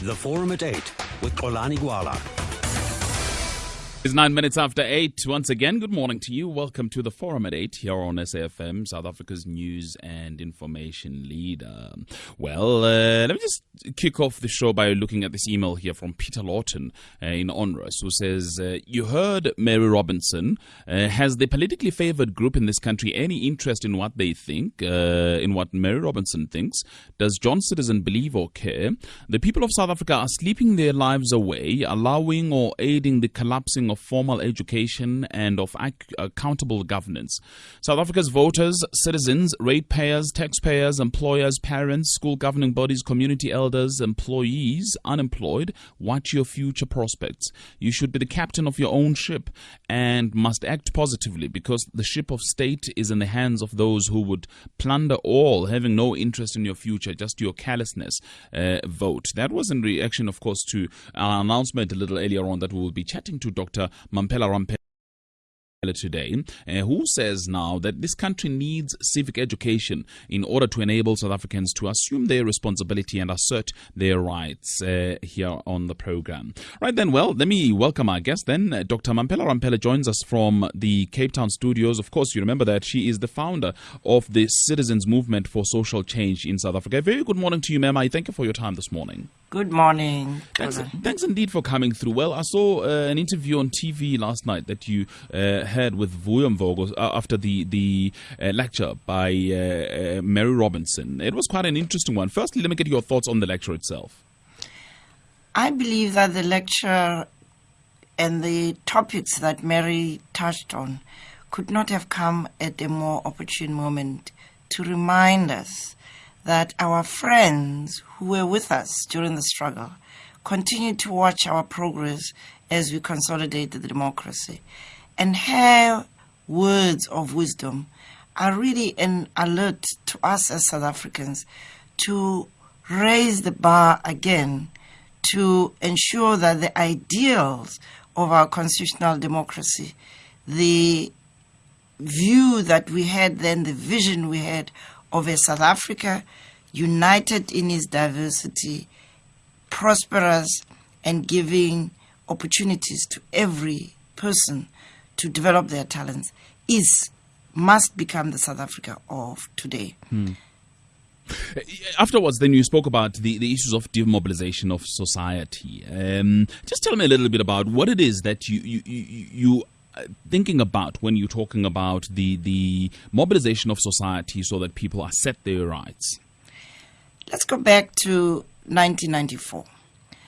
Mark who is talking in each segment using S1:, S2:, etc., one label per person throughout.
S1: The Forum at 8 with Xolani Gwala.
S2: It's 9 minutes after 8. Once again, good morning to you. Welcome to the Forum at 8 here on SAFM, South Africa's news and information leader. Well, let me just kick off the show by looking at this email here from Peter Lawton in Onrus, who says, you heard Mary Robinson. Has the politically favored group in this country any interest in what they think, in what Mary Robinson thinks? Does John Citizen believe or care? The people of South Africa are sleeping their lives away, allowing or aiding the collapsing of formal education and of accountable governance. South Africa's voters, citizens, ratepayers, taxpayers, employers, parents, school governing bodies, community elders, employees, unemployed, watch your future prospects. You should be the captain of your own ship and must act positively, because the ship of state is in the hands of those who would plunder all, having no interest in your future, just your carelessness. Vote. That was in reaction, of course, to our announcement a little earlier on that we will be chatting to Dr. Mamphela Ramphele today, who says now that this country needs civic education in order to enable South Africans to assume their responsibility and assert their rights here on the program. Right then, well, let me welcome our guest then. Dr. Mamphela Ramphele joins us from the Cape Town studios. Of course, you remember that she is the founder of the Citizens Movement for Social Change in South Africa. Very good morning to you, ma'am. I thank you for your time this morning.
S3: Good morning.
S2: Thanks indeed for coming through. Well, I saw an interview on TV last night that you had with Vuyamvogo after the lecture by Mary Robinson. It was quite an interesting one. Firstly, let me get your thoughts on the lecture itself.
S3: I believe that the lecture and the topics that Mary touched on could not have come at a more opportune moment to remind us that our friends who were with us during the struggle continue to watch our progress as we consolidate the democracy. And her words of wisdom are really an alert to us as South Africans to raise the bar again, to ensure that the ideals of our constitutional democracy, the view that we had then, the vision we had of a South Africa united in its diversity, prosperous, and giving opportunities to every person to develop their talents, must become the South Africa of today.
S2: Afterwards, then you spoke about the issues of demobilization of society. Just tell me a little bit about what it is that you thinking about when you're talking about the mobilization of society so that people assert their rights.
S3: Let's go back to 1994.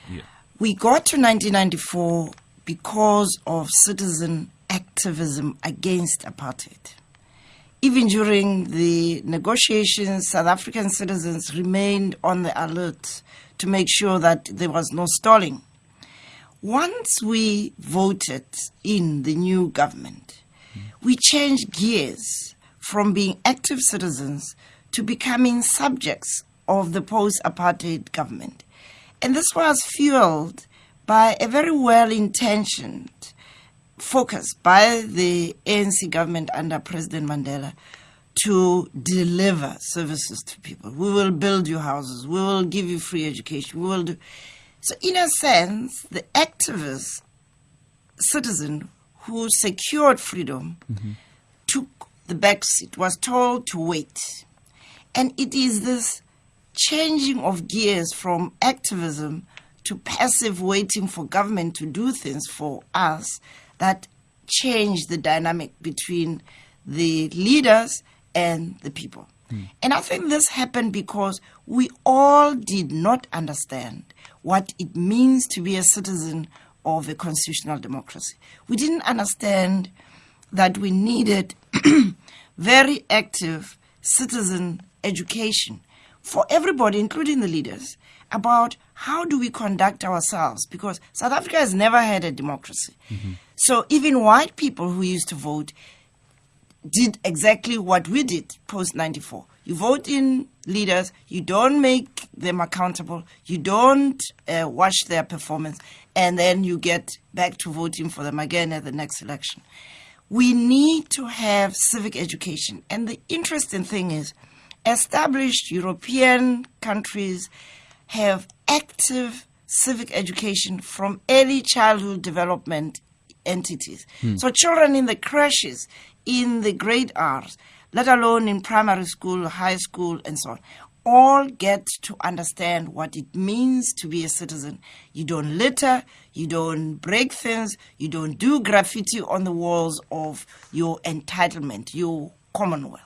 S2: Yeah.
S3: We got to 1994 because of citizen activism against apartheid. Even during the negotiations, South African citizens remained on the alert to make sure that there was no stalling. Once we voted in the new government, we changed gears from being active citizens to becoming subjects of the post-apartheid government. And this was fueled by a very well-intentioned focus by the ANC government under President Mandela to deliver services to people. We will build you houses. We will give you free education. We will do... So in a sense, the activist citizen who secured freedom took the back seat, was told to wait. And it is this changing of gears from activism to passive waiting for government to do things for us that changed the dynamic between the leaders and the people. And I think this happened because we all did not understand what it means to be a citizen of a constitutional democracy. We didn't understand that we needed very active citizen education for everybody, including the leaders, about how do we conduct ourselves, because South Africa has never had a democracy. So even white people who used to vote did exactly what we did post-94. You vote in leaders, you don't make them accountable, you don't watch their performance, and then you get back to voting for them again at the next election. We need to have civic education. And the interesting thing is, established European countries have active civic education from early childhood development entities. So children in the creches, in the grade R's, let alone in primary school, high school, and so on, all get to understand what it means to be a citizen. You don't litter, you don't break things, you don't do graffiti on the walls of your entitlement, your commonwealth.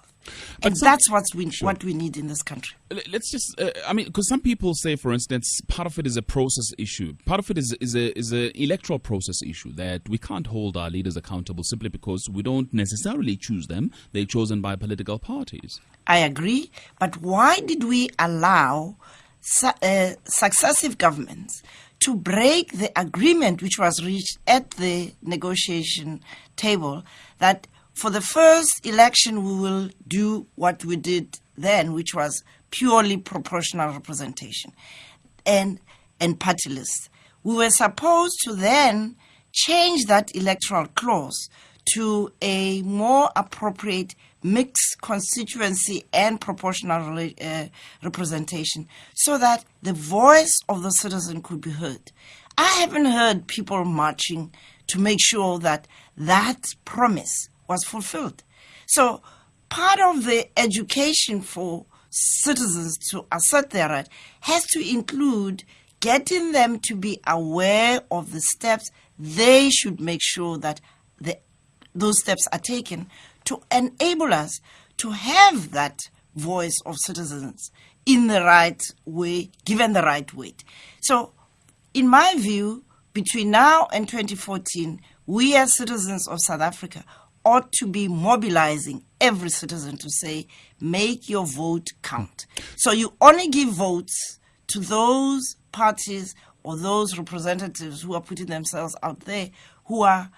S3: And that's what we need in this country.
S2: Let's just, because some people say, for instance, part of it is a process issue. Part of it is an electoral process issue, that we can't hold our leaders accountable simply because we don't necessarily choose them. They're chosen by political parties.
S3: I agree. But why did we allow successive governments to break the agreement which was reached at the negotiation table, that for the first election, we will do what we did then, which was purely proportional representation and party lists. We were supposed to then change that electoral clause to a more appropriate mixed constituency and proportional representation so that the voice of the citizen could be heard. I haven't heard people marching to make sure that that promise was fulfilled. So part of the education for citizens to assert their right has to include getting them to be aware of the steps they should make sure that those steps are taken to enable us to have that voice of citizens in the right way, given the right weight. So in my view, between now and 2014, we as citizens of South Africa ought to be mobilizing every citizen to say, make your vote count. So you only give votes to those parties or those representatives who are putting themselves out there, who are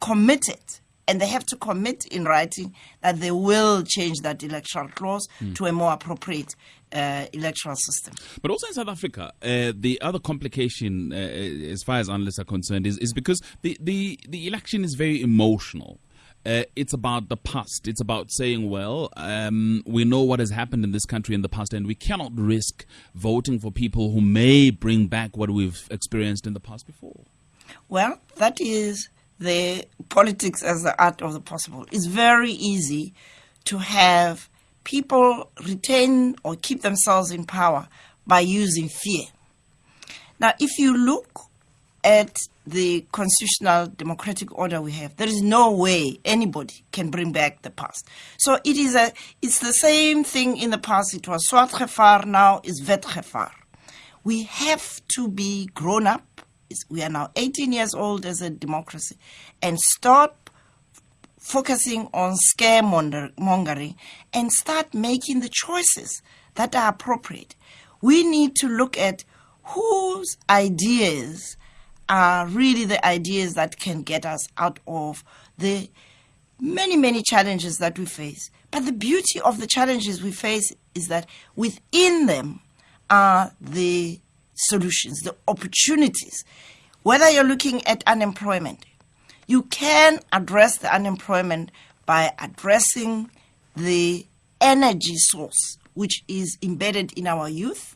S3: committed, and they have to commit in writing that they will change that electoral clause to a more appropriate electoral system.
S2: But also in South Africa, the other complication, as far as analysts are concerned, is because the election is very emotional. It's about the past. It's about saying, well, we know what has happened in this country in the past, and we cannot risk voting for people who may bring back what we've experienced in the past before.
S3: Well, that is the politics as the art of the possible. It's very easy to have people retain or keep themselves in power by using fear. Now, if you look at the constitutional democratic order we have, there is no way anybody can bring back the past. So it's the same thing in the past. It was soit gevaar, now is wet gevaar. We have to be grown up. We are now 18 years old as a democracy, and stop focusing on scaremongering and start making the choices that are appropriate. We need to look at whose ideas are really the ideas that can get us out of the many, many challenges that we face. But the beauty of the challenges we face is that within them are the solutions, the opportunities. Whether you're looking at unemployment, you can address the unemployment by addressing the energy source, which is embedded in our youth,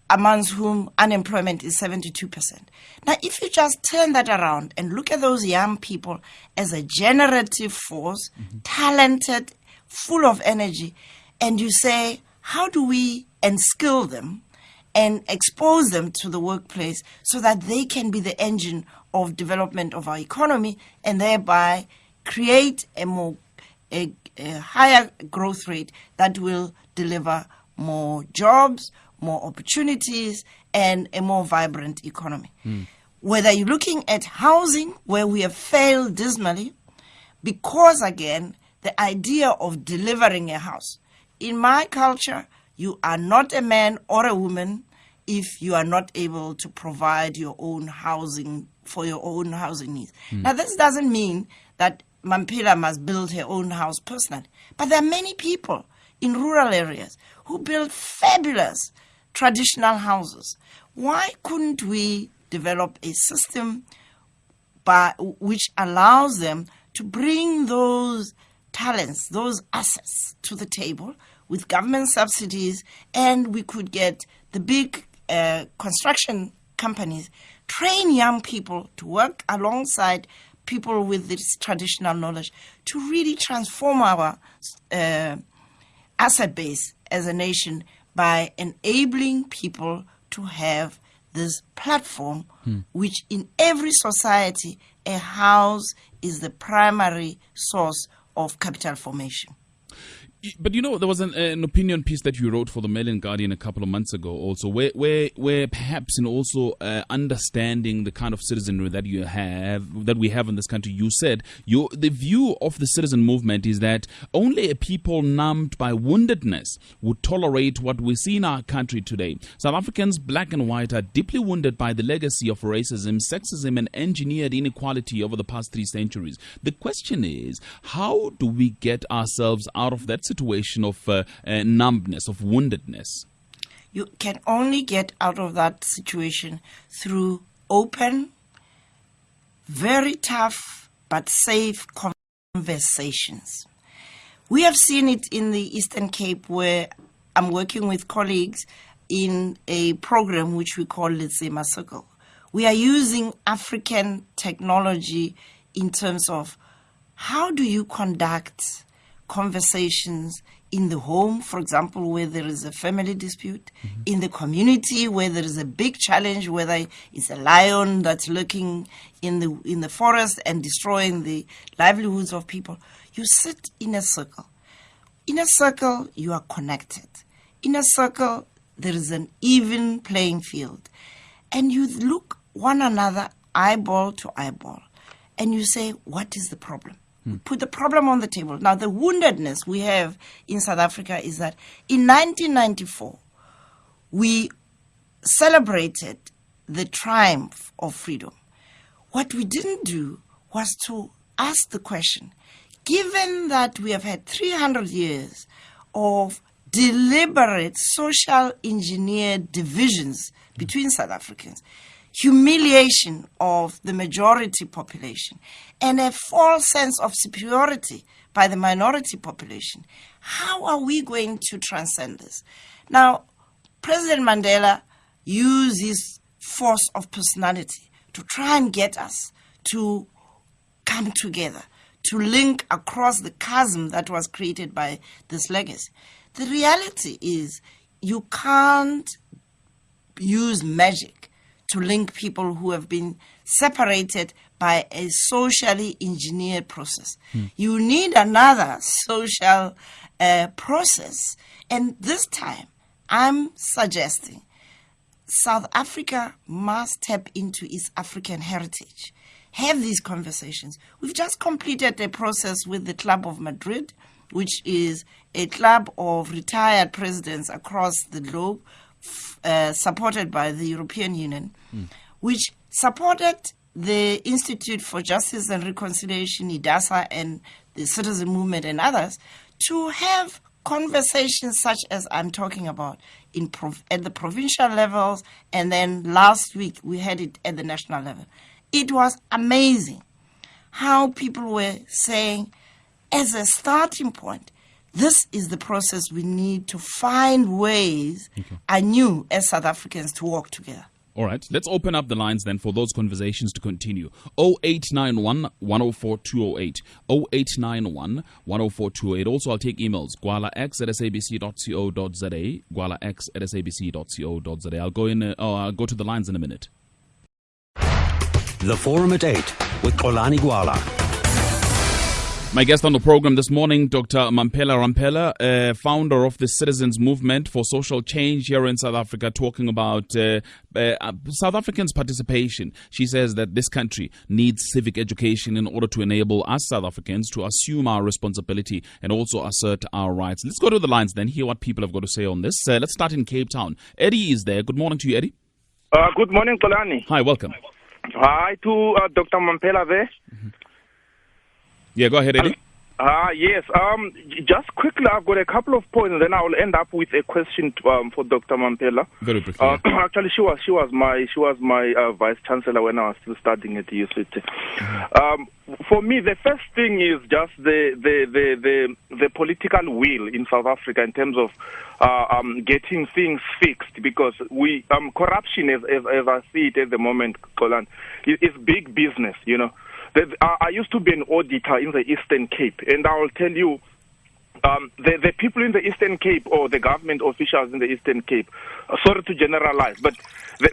S3: amongst whom unemployment is 72%. Now, if you just turn that around and look at those young people as a generative force, talented, full of energy, and you say, how do we unskill them and expose them to the workplace so that they can be the engine of development of our economy and thereby create a higher growth rate that will deliver more jobs, more opportunities, and a more vibrant economy. Whether you're looking at housing, where we have failed dismally, because, again, the idea of delivering a house. In my culture, you are not a man or a woman if you are not able to provide your own housing for your own housing needs. Now, this doesn't mean that Mamphela must build her own house personally, but there are many people in rural areas who build fabulous traditional houses. Why couldn't we develop a system which allows them to bring those talents, those assets to the table with government subsidies, and we could get the big construction companies train young people to work alongside people with this traditional knowledge to really transform our asset base as a nation by enabling people to have this platform, which in every society, a house is the primary source of capital formation.
S2: But there was an opinion piece that you wrote for the Mail and Guardian a couple of months ago also, where perhaps in also understanding the kind of citizenry that we have in this country, you said the view of the citizen movement is that only a people numbed by woundedness would tolerate what we see in our country today. South Africans, black and white, are deeply wounded by the legacy of racism, sexism, and engineered inequality over the past 3 centuries. The question is, how do we get ourselves out of that situation of numbness, of woundedness?
S3: You can only get out of that situation through open, very tough, but safe conversations. We have seen it in the Eastern Cape, where I'm working with colleagues in a program which we call Letsema Circle. We are using African technology in terms of how do you conduct conversations in the home, for example, where there is a family dispute, in the community where there is a big challenge, whether it's a lion that's lurking in the forest and destroying the livelihoods of people. You sit in a circle. In a circle, you are connected. In a circle, there is an even playing field. And you look one another eyeball to eyeball, and you say, what is the problem? Put the problem on the table. Now, the woundedness we have in South Africa is that in 1994, we celebrated the triumph of freedom. What we didn't do was to ask the question, given that we have had 300 years of deliberate social engineered divisions between South Africans, humiliation of the majority population, and a false sense of superiority by the minority population, how are we going to transcend this? Now, President Mandela used his force of personality to try and get us to come together, to link across the chasm that was created by this legacy. The reality is you can't use magic to link people who have been separated by a socially engineered process. You need another social process. And this time, I'm suggesting South Africa must tap into its African heritage, have these conversations. We've just completed a process with the Club of Madrid, which is a club of retired presidents across the globe, supported by the European Union, which supported the Institute for Justice and Reconciliation, IDASA, and the Citizen Movement and others, to have conversations such as I'm talking about at the provincial levels, and then last week we had it at the national level. It was amazing how people were saying, as a starting point, this is the process we need to find ways anew as South Africans to work together.
S2: All right, let's open up the lines then for those conversations to continue. 0891 104 208. 0891 104 208. Also, I'll take emails. gwalax@sabc.co.za. gwalax@sabc.co.za. I'll go to the lines in a minute.
S1: The Forum at 8 with Xolani Gwala.
S2: My guest on the program this morning, Dr. Mamphela Ramphele, founder of the Citizens Movement for Social Change here in South Africa, talking about South Africans' participation. She says that this country needs civic education in order to enable us South Africans to assume our responsibility and also assert our rights. Let's go to the lines then, hear what people have got to say on this. Let's start in Cape Town. Eddie is there. Good morning to you, Eddie.
S4: Good morning, Xolani.
S2: Hi, welcome.
S4: Hi to Dr. Mamphela there.
S2: Yeah, go ahead, Eddie.
S4: Yes. Just quickly, I've got a couple of points, and then I will end up with a question for Dr. Mamphela.
S2: Very briefly.
S4: Actually, she was my vice chancellor when I was still studying at the UCT. For me, the first thing is just the political will in South Africa in terms of getting things fixed, because we corruption, as I see it at the moment, Kolan, is big business. You know. I used to be an auditor in the Eastern Cape, and I will tell you, the people in the Eastern Cape, or the government officials in the Eastern Cape, sorry to generalize, but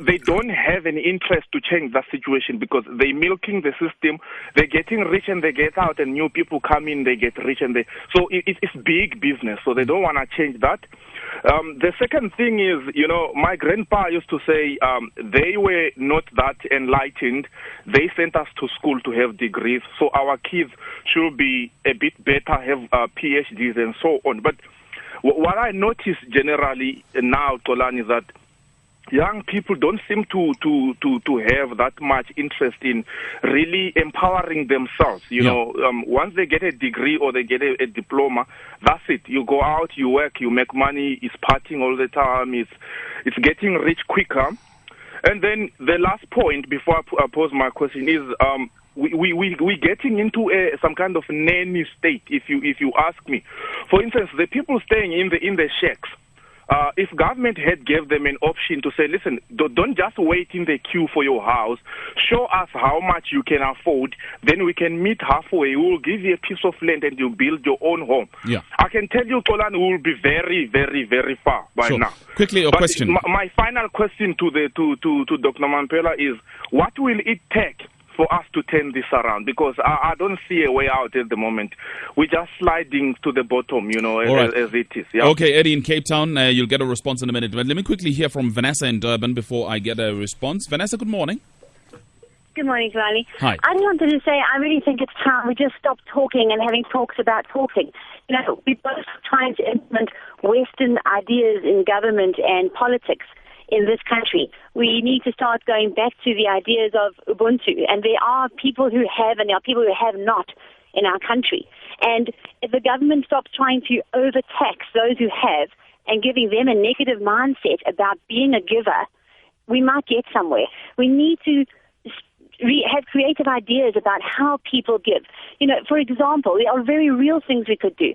S4: they don't have any interest to change that situation, because they're milking the system. They're getting rich and they get out, and new people come in, they get rich, and so it's big business. So they don't want to change that. The second thing is, my grandpa used to say they were not that enlightened. They sent us to school to have degrees, so our kids should be a bit better, have PhDs and so on. But what I notice generally now, Tolan, is that young people don't seem to have that much interest in really empowering themselves. Once they get a degree or they get a diploma, that's it. You go out, you work, you make money. It's partying all the time. It's getting rich quicker. And then the last point before I pose my question is we're getting into some kind of nanny state. If you ask me, for instance, the people staying in the shacks. If government had gave them an option to say, listen, don't just wait in the queue for your house, show us how much you can afford, then we can meet halfway. We will give you a piece of land and you build your own home. Yeah. I can tell you, Tolan, we will be very, very, very far by now.
S2: Quickly, a question.
S4: My final question to Dr. Mamphela is, what will it take for us to turn this around? Because I don't see a way out at the moment. We're just sliding to the bottom, as it is. Yeah.
S2: Okay, Eddie in Cape Town, you'll get a response in a minute. But let me quickly hear from Vanessa in Durban before I get a response. Vanessa, good morning.
S5: Good morning, Granny.
S2: Hi.
S5: I just wanted to say I really think it's time we just stop talking and having talks about talking. We're both trying to implement Western ideas in government and politics in this country. We need to start going back to the ideas of Ubuntu. And there are people who have and there are people who have not in our country. And if the government stops trying to overtax those who have and giving them a negative mindset about being a giver, we might get somewhere. We need to have creative ideas about how people give. For example, there are very real things we could do.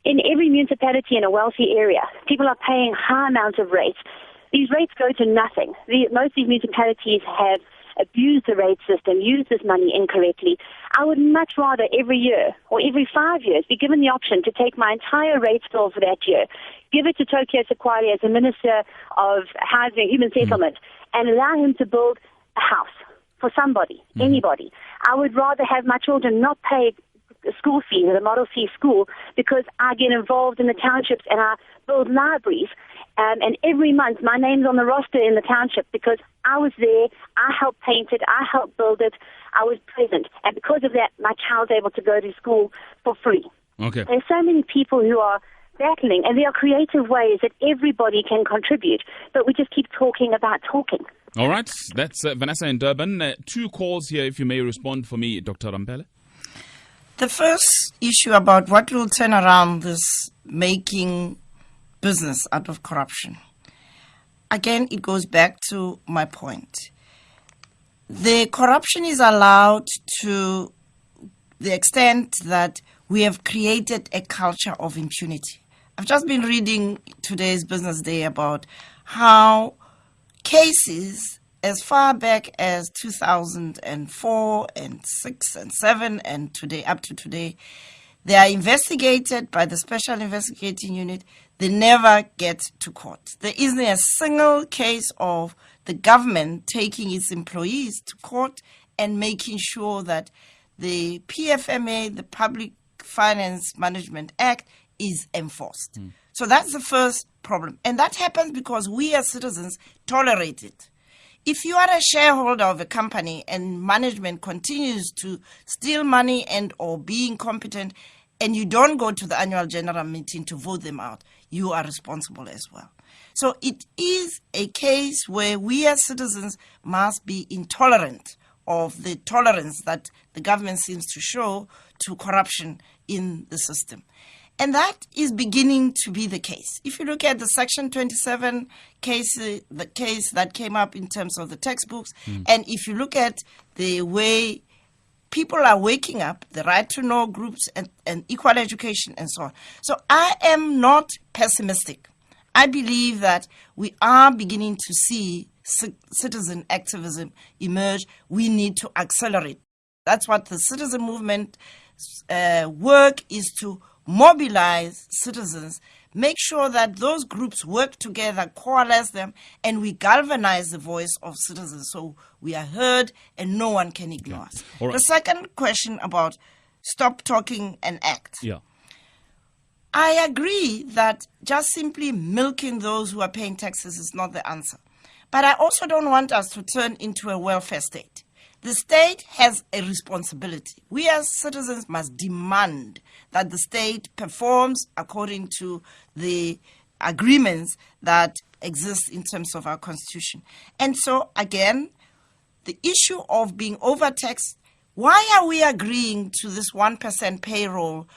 S5: In every municipality in a wealthy area, people are paying high amounts of rates. These rates go to nothing. Most of these municipalities have abused the rate system, used this money incorrectly. I would much rather every year or every 5 years be given the option to take my entire rate bill for that year, give it to Tokyo Sakwali as the Minister of Housing and Human Settlement, and allow him to build a house for somebody, anybody. I would rather have my children not pay school fees at a Model C school because I get involved in the townships and I build libraries. And every month my name's on the roster in the township because I was there, I helped paint it, I helped build it, I was present. And because of that, my child's able to go to school for free.
S2: Okay.
S5: There's so many people who are battling, and there are creative ways that everybody can contribute, but we just keep talking about talking.
S2: All right, that's Vanessa in Durban. 2 calls here, if you may respond for me, Dr. Ramphele.
S3: The first issue about what will turn around this making business out of corruption. Again, it goes back to my point. The corruption is allowed to the extent that we have created a culture of impunity. I've just been reading today's Business Day about how cases as far back as 2004 and 6 and 7 and today, up to today, they are investigated by the Special Investigating Unit. They never get to court. There isn't a single case of the government taking its employees to court and making sure that the PFMA, the Public Finance Management Act, is enforced. So that's the first problem. And that happens because we as citizens tolerate it. If you are a shareholder of a company and management continues to steal money and or be incompetent, and you don't go to the annual general meeting to vote them out, you are responsible as well. So it is a case where we as citizens must be intolerant of the tolerance that the government seems to show to corruption in the system. And that is beginning to be the case. If you look at the Section 27 case, the case that came up in terms of the textbooks, and if you look at the way people are waking up, the right to know groups and equal education and so on. So I am not pessimistic. I believe that we are beginning to see citizen activism emerge. We need to accelerate. That's what the citizen movement work is, to mobilize citizens, make sure that those groups work together, coalesce them, and we galvanize the voice of citizens so we are heard and no one can ignore us.
S2: All right.
S3: The second question about stop talking and act.
S2: Yeah.
S3: I agree that just simply milking those who are paying taxes is not the answer. But I also don't want us to turn into a welfare state. The state has a responsibility. We as citizens must demand that the state performs according to the agreements that exist in terms of our constitution. And so, again, the issue of being overtaxed, why are we agreeing to this 1% payroll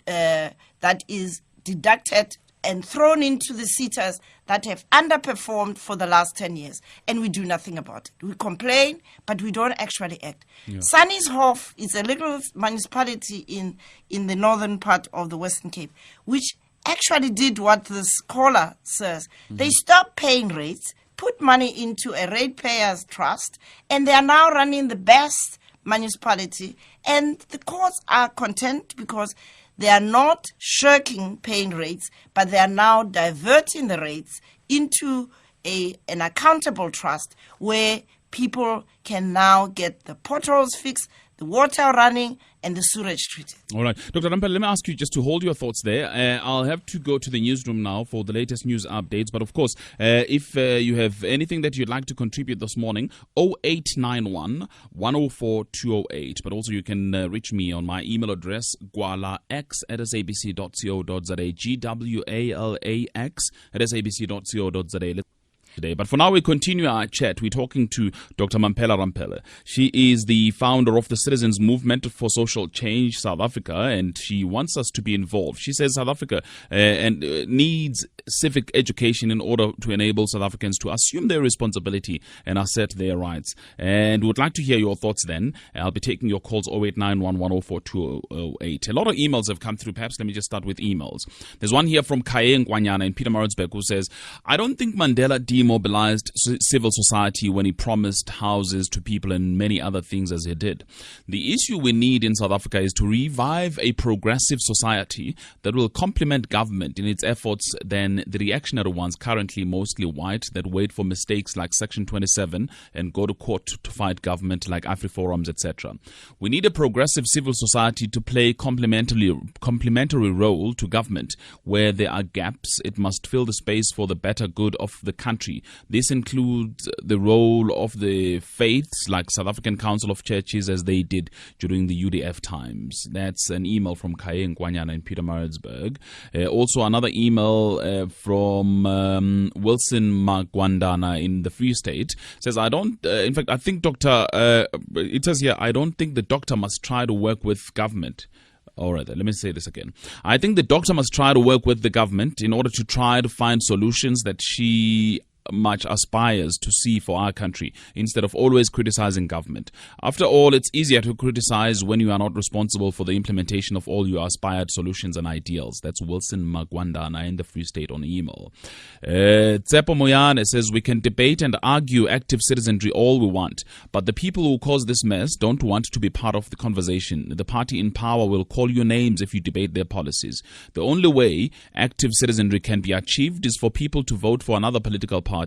S3: that is deducted and thrown into the seaters that have underperformed for the last 10 years, and we do nothing about it? We complain, but we don't actually act. Yeah. Sannieshof is a little municipality in the northern part of the Western Cape, which actually did what the scholar says. Mm-hmm. They stopped paying rates, put money into a ratepayers trust, and they are now running the best municipality, and the courts are content because they are not shirking paying rates, but they are now diverting the rates into an accountable trust where people can now get the potholes fixed, the water running, and the sewage treated.
S2: All right. Dr. Ramphele, let me ask you just to hold your thoughts there. I'll have to go to the newsroom now for the latest news updates. But of course, if you have anything that you'd like to contribute this morning, 0891 104 208. But also you can reach me on my email address, gwalax@sabc.co.za, gwalax@sabc.co.za. Today. But for now, we continue our chat. We're talking to Dr. Mamphela Ramphele. She is the founder of the Citizens Movement for Social Change South Africa, and she wants us to be involved. She says South Africa needs civic education in order to enable South Africans to assume their responsibility and assert their rights. And would like to hear your thoughts then. I'll be taking your calls 0891 104 208. A lot of emails have come through. Perhaps let me just start with emails. There's one here from Kaye Nkwanyana in Pietermaritzburg who says, I don't think Mandela demobilized civil society when he promised houses to people and many other things as he did. The issue we need in South Africa is to revive a progressive society that will complement government in its efforts than the reactionary ones, currently mostly white, that wait for mistakes like Section 27 and go to court to fight government like AfriForums, etc. We need a progressive civil society to play complementary role to government. Where there are gaps, it must fill the space for the better good of the country. This includes the role of the faiths like South African Council of Churches as they did during the UDF times. That's an email from Kaye Nkwanyana in Pietermaritzburg. Also another email from Wilson Magwandana in the Free State says, I think it says here, I don't think the doctor must try to work with government. All right, let me say this again. I think the doctor must try to work with the government in order to try to find solutions that she much aspires to see for our country, instead of always criticizing government. After all, it's easier to criticize when you are not responsible for the implementation of all your aspired solutions and ideals. That's Wilson Magwandana in the Free State on email. Tsepo Moyane says, we can debate and argue active citizenry all we want, but the people who cause this mess don't want to be part of the conversation. The party in power will call you names if you debate their policies. The only way active citizenry can be achieved is for people to vote for another political party.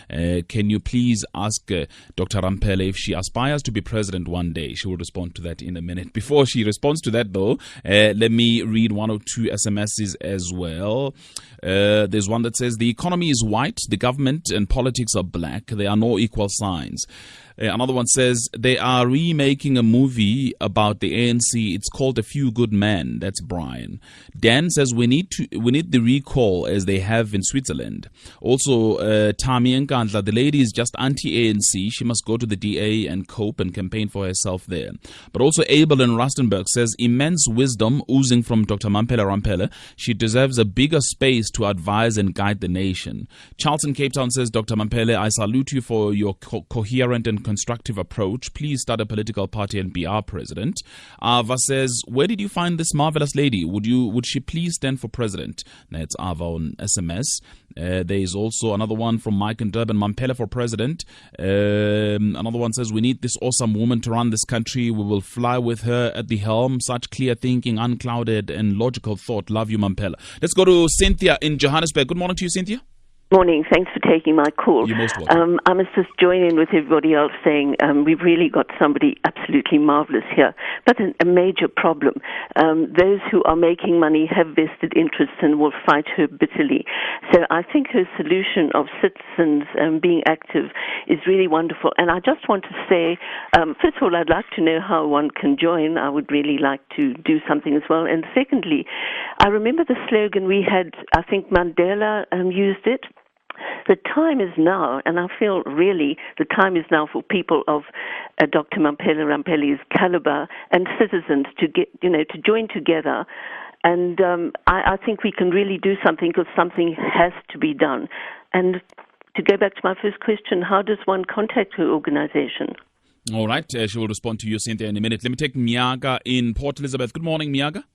S2: Can you please ask Dr. Ramphele if she aspires to be president one day? She will respond to that in a minute. Before she responds to that, though, let me read one or two SMSs as well. There's one that says, the economy is white, the government and politics are black. There are no equal signs. Another one says, they are remaking a movie about the ANC. It's called A Few Good Men. That's Brian. Dan says, we need the recall as they have in Switzerland. Also, Tami Nkandla, the lady is just anti-ANC. She must go to the DA and cope and campaign for herself there. But also Abel in Rustenburg says, immense wisdom oozing from Dr. Mamphela Ramphele. She deserves a bigger space to advise and guide the nation. Charlton Cape Town says, Dr. Mamphele, I salute you for your coherent and constructive approach. Please start a political party and be our president. Ava says, where did you find this marvelous lady? Would she please stand for president? That's Ava on SMS. There is also another one from Mike and Durban, Mamphela for president. Another one says, we need this awesome woman to run this country. We will fly with her at the helm. Such clear thinking, unclouded and logical thought. Love you, Mamphela. Let's go to Cynthia in Johannesburg. Good morning to you, Cynthia.
S6: Morning. Thanks for taking my call.
S2: You're most welcome.
S6: I must just join in with everybody else saying we've really got somebody absolutely marvellous here, but a major problem. Those who are making money have vested interests and will fight her bitterly. So I think her solution of citizens being active is really wonderful. And I just want to say, first of all, I'd like to know how one can join. I would really like to do something as well. And secondly, I remember the slogan we had, I think Mandela used it. The time is now, and I feel really the time is now for people of Dr. Mamphela Ramphele's caliber and citizens to get, to join together. And I think we can really do something because something has to be done. And to go back to my first question, how does one contact her organization?
S2: All right, she will respond to you, Cynthia, in a minute. Let me take Miaga in Port Elizabeth. Good morning, Miaga.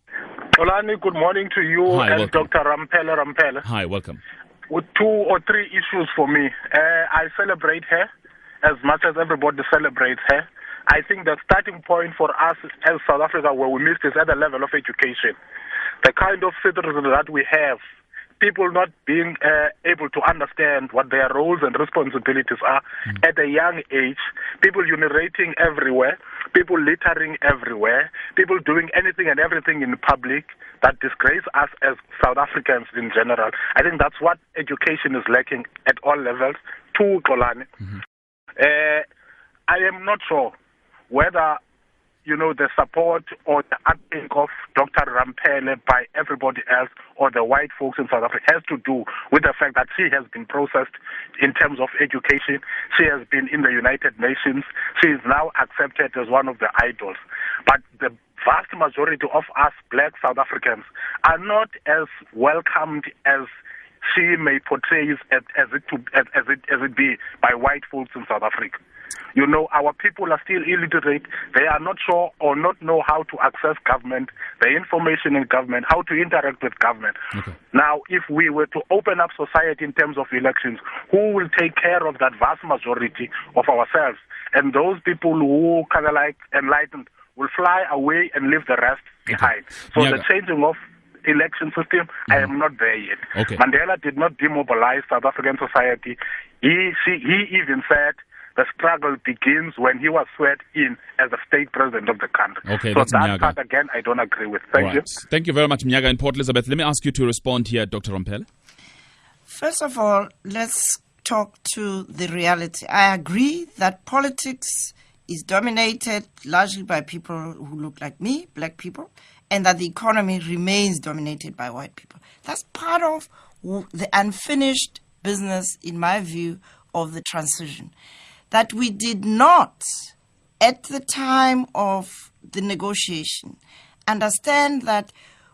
S7: Olani, good morning to you.
S2: Hi,
S7: and
S2: welcome.
S7: Dr. Ramphele.
S2: Hi, welcome.
S7: With 2 or 3 issues for me. I celebrate her as much as everybody celebrates her. I think the starting point for us as South Africa where we missed is at the level of education. The kind of citizen that we have, people not being able to understand what their roles and responsibilities are at a young age, people urinating everywhere, people littering everywhere, people doing anything and everything in public that disgrace us as South Africans in general. I think that's what education is lacking at all levels. To Kolani. I am not sure whether the support or the uptake of Dr. Ramphele by everybody else or the white folks in South Africa has to do with the fact that she has been processed in terms of education. She has been in the United Nations. She is now accepted as one of the idols. But the vast majority of us black South Africans are not as welcomed as she may portray as it be by white folks in South Africa. Our people are still illiterate. They are not sure or not know how to access government, the information in government, how to interact with government.
S2: Okay.
S7: Now, if we were to open up society in terms of elections, who will take care of that vast majority of ourselves? And those people who kind of like enlightened will fly away and leave the rest behind. So the changing of election system, I am not there yet.
S2: Okay.
S7: Mandela did not demobilize South African society. He even said the struggle begins when he was sworn in as the state president of the country.
S2: Okay,
S7: so
S2: that's
S7: that
S2: Miaga.
S7: part, again, I don't agree with. Thank you.
S2: Thank you very much, Miaga in Port Elizabeth. Let me ask you to respond here, Dr. Ramphele.
S3: First of all, let's talk to the reality. I agree that politics is dominated largely by people who look like me, black people, and that the economy remains dominated by white people. That's part of the unfinished business, in my view, of the transition. That we did not, at the time of the negotiation, understand that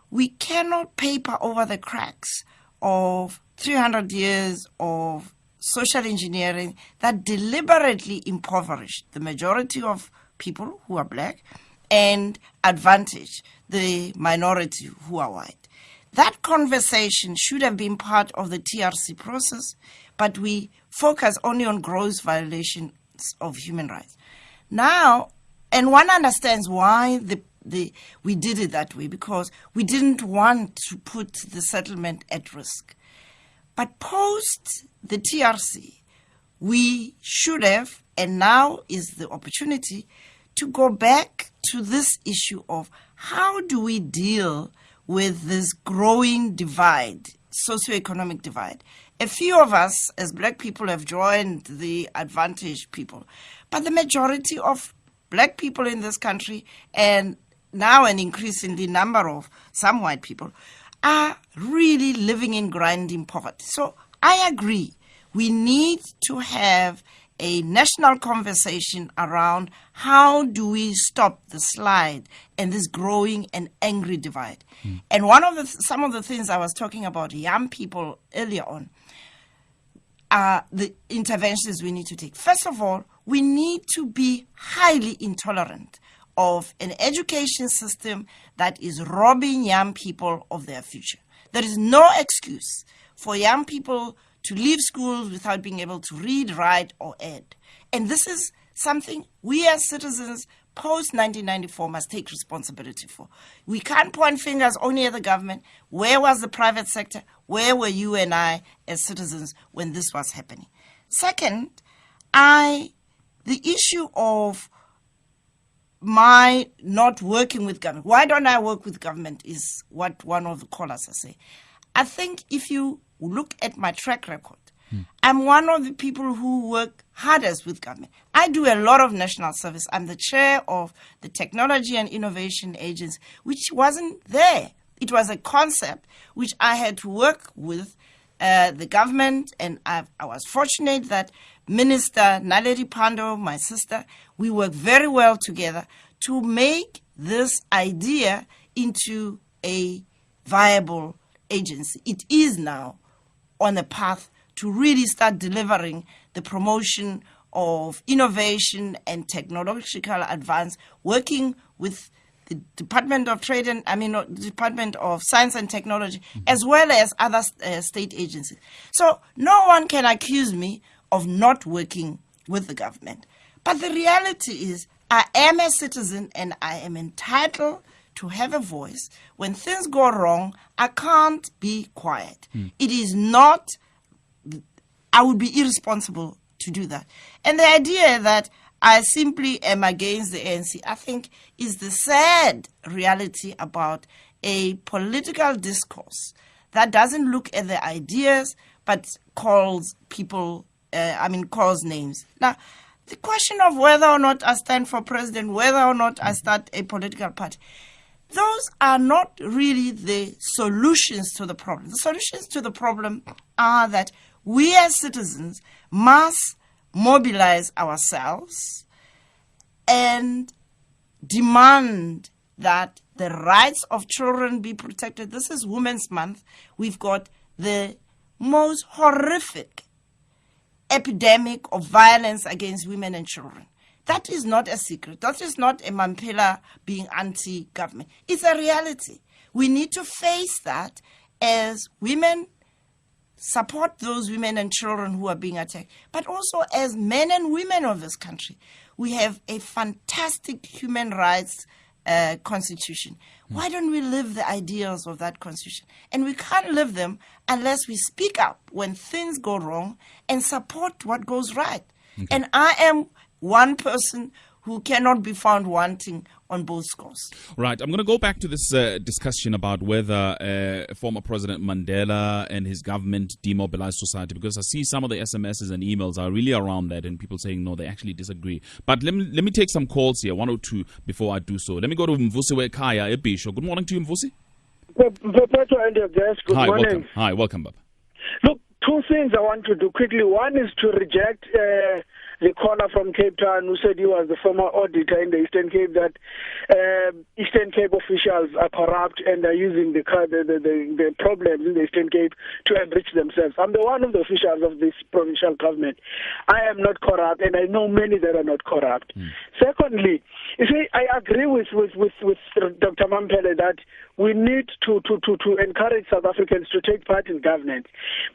S3: we cannot paper over the cracks of 300 years of social engineering that deliberately impoverished the majority of people who are black and advantage the minority who are white. That conversation should have been part of the TRC process, but we focus only on gross violations of human rights. Now, and one understands why we did it that way, because we didn't want to put the settlement at risk. But post the TRC, we should have, and now is the opportunity, to go back to this issue of how do we deal with this growing divide, socioeconomic divide. A few of us as black people have joined the advantaged people, but the majority of black people in this country, and now an increasingly number of some white people, are really living in grinding poverty. So I agree. We need to have a national conversation around how do we stop the slide and this growing and angry divide. And some of the things I was talking about young people earlier on are the interventions we need to take. First of all, we need to be highly intolerant of an education system that is robbing young people of their future. There is no excuse for young people to leave schools without being able to read, write, or add. And this is something we as citizens post-1994 must take responsibility for. We can't point fingers only at the government. Where was the private sector? Where were you and I as citizens when this was happening? Second, the issue of my not working with government. Why don't I work with government is what one of the callers are saying. I think if you look at my track record, I'm one of the people who work hardest with government. I do a lot of national service. I'm the chair of the Technology and Innovation Agency, which wasn't there. It was a concept which I had to work with the government, and I was fortunate that Minister Naledi Pandor, my sister, we worked very well together to make this idea into a viable agency. It is now on a path to really start delivering the promotion of innovation and technological advance, working with the Department of Department of Science and Technology, as well as other state agencies. So no one can accuse me of not working with the government. But the reality is I am a citizen and I am entitled to have a voice. When things go wrong, I can't be quiet. It is not, I would be irresponsible to do that. And the idea that I simply am against the ANC, I think, is the sad reality about a political discourse that doesn't look at the ideas but calls people, calls names. Now, the question of whether or not I stand for president, whether or not I start a political party, those are not really the solutions to the problem. The solutions to the problem are that we as citizens must mobilize ourselves and demand that the rights of children be protected. This is Women's Month. We've got the most horrific epidemic of violence against women and children. That is not a secret. That is not a Mamphela being anti-government. It's a reality. We need to face that as women, support those women and children who are being attacked, but also as men and women of this country. We have a fantastic human rights constitution. Why don't we live the ideals of that constitution? And we can't live them unless we speak up when things go wrong and support what goes right. Okay. And I am one person who cannot be found wanting on both scores.
S2: Right. I'm going to go back to this discussion about whether former President Mandela and his government demobilized society, because I see some of the SMSs and emails are really around that and people saying, no, they actually disagree. But let me take some calls here, 1 or 2, before I do so. Let me go to Mvusi Wekaya, Ebisho. Good morning to you, Mvusi.
S8: Good morning.
S2: Hi, welcome, Bob.
S8: Look, two things I want to do quickly. One is to reject the caller from Cape Town who said he was the former auditor in the Eastern Cape, that Eastern Cape officials are corrupt and are using the problems in the Eastern Cape to enrich themselves. I'm the one of the officials of this provincial government. I am not corrupt, and I know many that are not corrupt. Secondly, you see, I agree with Dr. Mamphele that we need to encourage South Africans to take part in governance.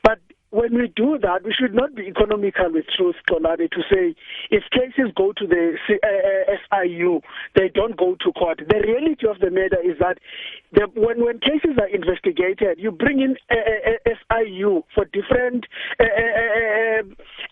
S8: But when we do that, we should not be economical with truth, Kolani, to say if cases go to the SIU, they don't go to court. The reality of the matter is that when cases are investigated, you bring in SIU for different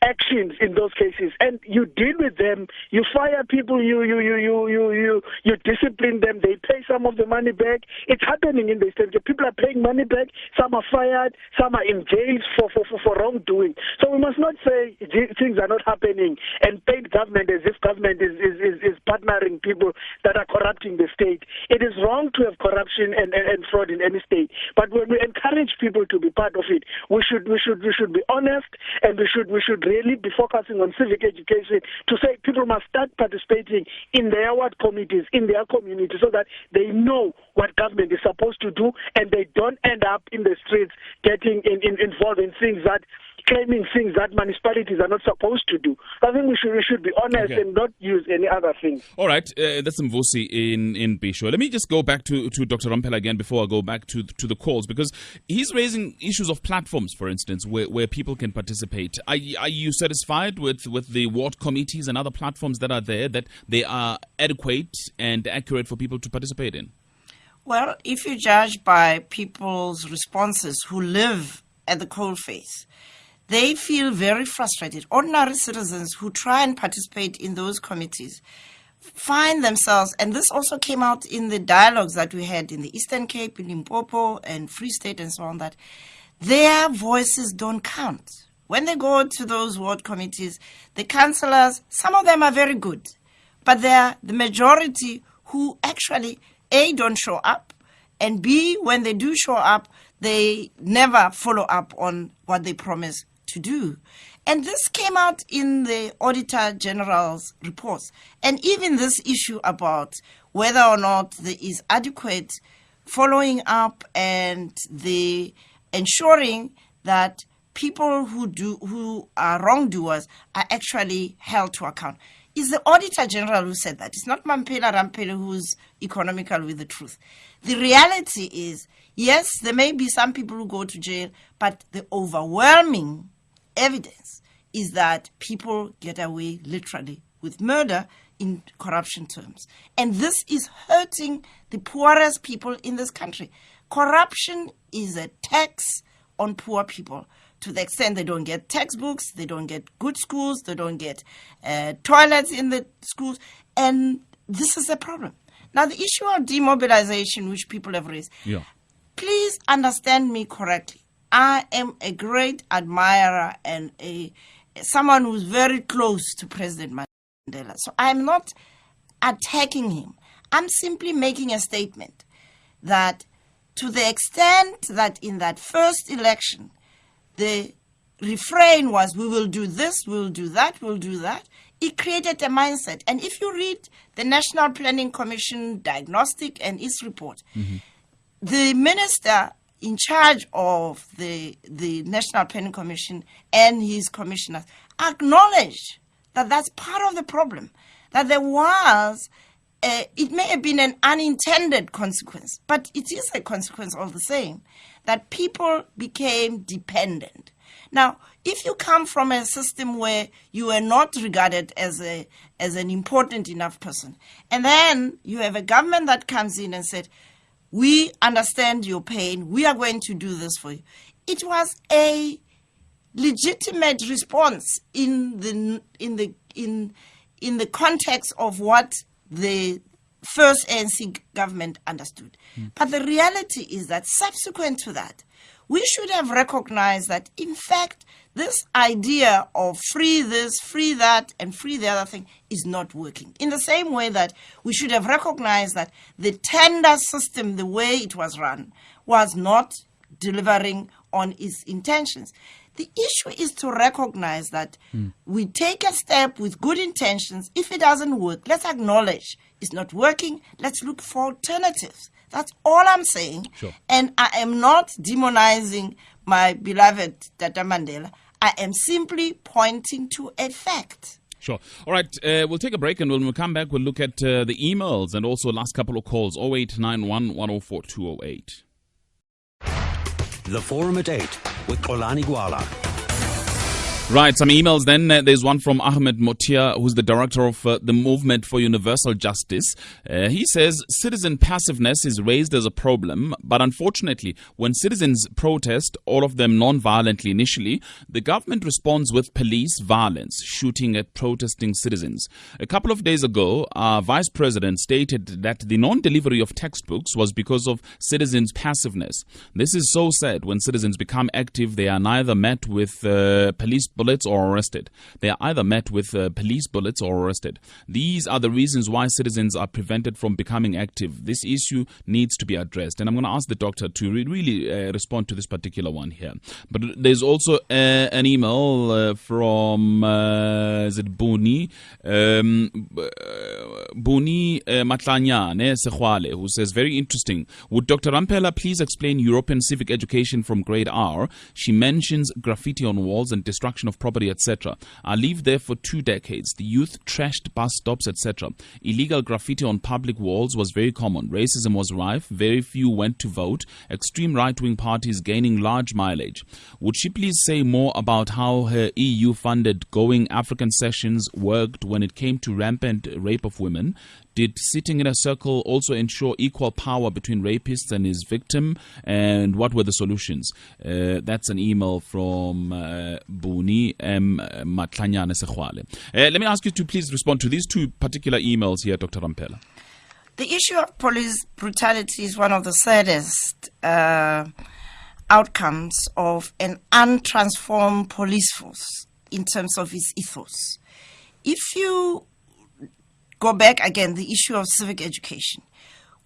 S8: actions in those cases, and you deal with them. You fire people. You discipline them. They pay some of the money back. It's happening in the Eastern Cape. People are paying money back. Some are fired. Some are in jail for wrongdoing. So we must not say things are not happening and paint government as if government is partnering people that are corrupting the state. It is wrong to have corruption and fraud in any state. But when we encourage people to be part of it, we should be honest, and we should really be focusing on civic education to say people must start participating in their ward committees, in their community, so that they know what government is supposed to do and they don't end up in the streets getting involved in claiming things that municipalities are not supposed to do. I think we should be honest and not use any other things.
S2: All right, that's Mvusi in Bisho. Let me just go back to Dr. Ramphele again before I go back to the calls, because he's raising issues of platforms, for instance, where people can participate. Are you satisfied with the ward committees and other platforms that are there, that they are adequate and accurate for people to participate in?
S3: Well, if you judge by people's responses who live at the coalface, they feel very frustrated. Ordinary citizens who try and participate in those committees find themselves, and this also came out in the dialogues that we had in the Eastern Cape, in Limpopo and Free State and so on, that their voices don't count. When they go to those ward committees, the councillors, some of them are very good, but they're the majority who actually, A, don't show up, and B, when they do show up, they never follow up on what they promise to do. And this came out in the Auditor General's reports. And even this issue about whether or not there is adequate following up and the ensuring that people who are wrongdoers are actually held to account. It's the Auditor General who said that. It's not Mamphela Ramphele who's economical with the truth. The reality is, yes, there may be some people who go to jail, but the overwhelming evidence is that people get away literally with murder in corruption terms. And this is hurting the poorest people in this country. Corruption is a tax on poor people, to the extent they don't get textbooks, they don't get good schools, they don't get toilets in the schools, and this is a problem. Now, the issue of demobilization, which people have raised, please understand me correctly. I am a great admirer and someone who's very close to President Mandela. So I'm not attacking him. I'm simply making a statement that to the extent that in that first election, the refrain was, we will do this, we'll do that, we'll do that. It created a mindset. And if you read the National Planning Commission diagnostic and its report, the minister in charge of the National Planning Commission and his commissioners acknowledged that that's part of the problem, that there was, it may have been an unintended consequence, but it is a consequence all the same, that people became dependent. Now, if you come from a system where you are not regarded as an important enough person, and then you have a government that comes in and said, we understand your pain, we are going to do this for you. It was a legitimate response in the context of what the first ANC government understood. But the reality is that subsequent to that, we should have recognized that, in fact, this idea of free this, free that, and free the other thing is not working. In the same way that we should have recognized that the tender system, the way it was run, was not delivering on its intentions. The issue is to recognize that we take a step with good intentions. If it doesn't work, let's acknowledge it's not working. Let's look for alternatives. That's all I'm saying.
S2: Sure.
S3: And I am not demonizing my beloved Tata Mandela. I am simply pointing to a fact.
S2: Sure. All right, we'll take a break, and when we come back, we'll look at the emails and also last couple of calls, 0891 104 208.
S1: The Forum at 8 with Xolani Gwala.
S2: Right, some emails then. There's one from Ahmed Motia, who's the director of the Movement for Universal Justice. He says citizen passiveness is raised as a problem, but unfortunately, when citizens protest, all of them non-violently initially, the government responds with police violence, shooting at protesting citizens. A couple of days ago, our vice president stated that the non-delivery of textbooks was because of citizens' passiveness. This is so sad. When citizens become active, they are neither met with police bullets or arrested. They are either met with police bullets or arrested. These are the reasons why citizens are prevented from becoming active. This issue needs to be addressed. And I'm going to ask the doctor to really respond to this particular one here. But there's also an email from is it Buni? Buni Matlanyane Sekhwale, who says, very interesting. Would Dr. Ramphele please explain European civic education from grade R? She mentions graffiti on walls and destruction of property, etc. I lived there for 2 decades. The youth trashed bus stops, etc. Illegal graffiti on public walls was very common. Racism was rife. Very few went to vote. Extreme right-wing parties gaining large mileage. Would she please say more about how her EU-funded Going African sessions worked when it came to rampant rape of women? Did sitting in a circle also ensure equal power between rapists and his victim? And what were the solutions? That's an email from Buni Matlanyane Sekhwale. Let me ask you to please respond to these two particular emails here, Dr. Ramphele.
S3: The issue of police brutality is one of the saddest outcomes of an untransformed police force in terms of its ethos. If you go back again, the issue of civic education,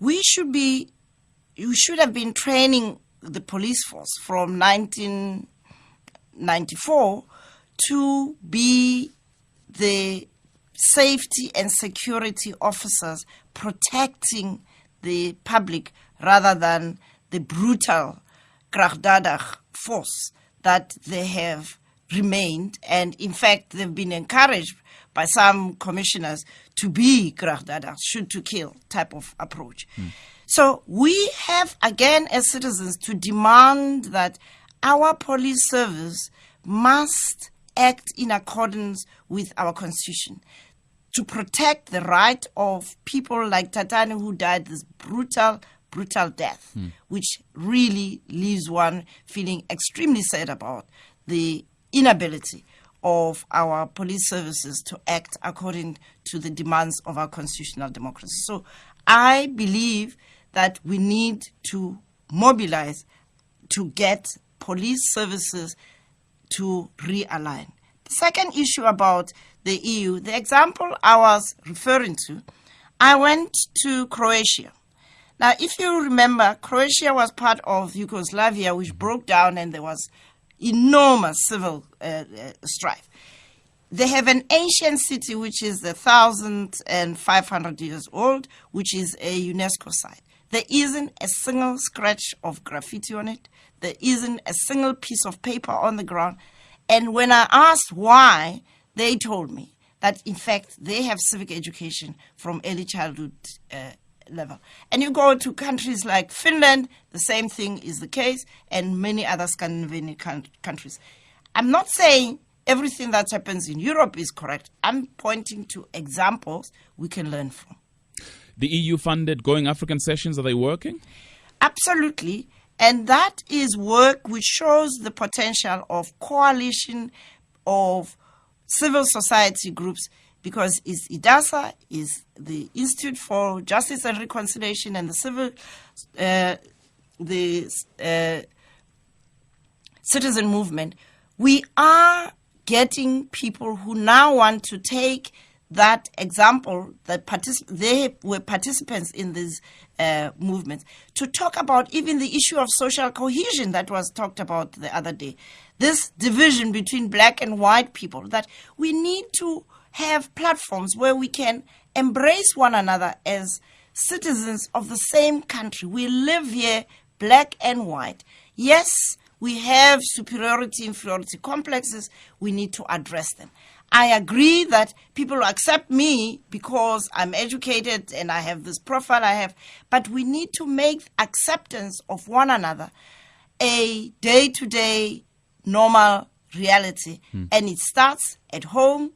S3: we should have been training the police force from 1994 to be the safety and security officers protecting the public rather than the brutal Kragdadag force that they have remained. And in fact, they've been encouraged by some commissioners to be Kragdadag, shoot to kill type of approach. So we have, again, as citizens, to demand that our police service must act in accordance with our constitution to protect the right of people like Tatani, who died this brutal death, which really leaves one feeling extremely sad about the inability of our police services to act according to the demands of our constitutional democracy. So I believe that we need to mobilize to get police services to realign. The second issue about the EU, the example I was referring to, I went to Croatia. Now, if you remember, Croatia was part of Yugoslavia, which broke down, and there was enormous civil strife. They have an ancient city which is 1,500 years old, which is a UNESCO site. There isn't a single scratch of graffiti on it. There isn't a single piece of paper on the ground. And when I asked why, they told me that, in fact, they have civic education from early childhood level. And you go to countries like Finland, the same thing is the case, and many other Scandinavian countries. I'm not saying everything that happens in Europe is correct. I'm pointing to examples we can learn from.
S2: The EU-funded Going African sessions, are they working?
S3: Absolutely. And that is work which shows the potential of coalition of civil society groups, because it's IDASA, is the Institute for Justice and Reconciliation, and the citizen movement. We are getting people who now want to take that example, that they were participants in these movements, to talk about even the issue of social cohesion that was talked about the other day. This division between black and white people, that we need to have platforms where we can embrace one another as citizens of the same country. We live here, black and white. Yes, we have superiority, inferiority complexes. We need to address them. I agree that people accept me because I'm educated and I have this profile I have, but we need to make acceptance of one another a day-to-day normal reality. And it starts at home,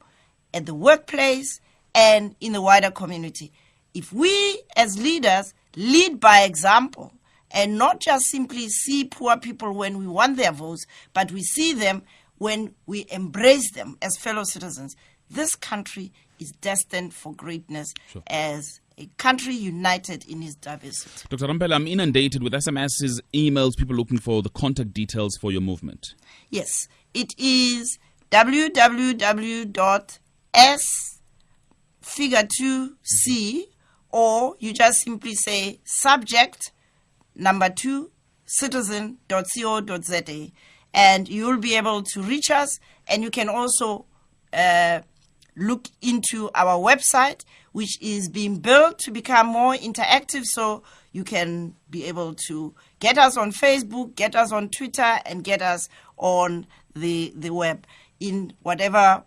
S3: at the workplace, and in the wider community. If we as leaders lead by example and not just simply see poor people when we want their votes, but we see them when we embrace them as fellow citizens, this country is destined for greatness as a country united in its diversity.
S2: Dr. Ramphele, I'm inundated with SMSs, emails, people looking for the contact details for your movement.
S3: Yes, it is www.s-figure2c, or you just simply say subject number 2 citizen.co.za, and you'll be able to reach us. And you can also look into our website, which is being built to become more interactive, so you can be able to get us on Facebook, get us on Twitter, and get us on the web in whatever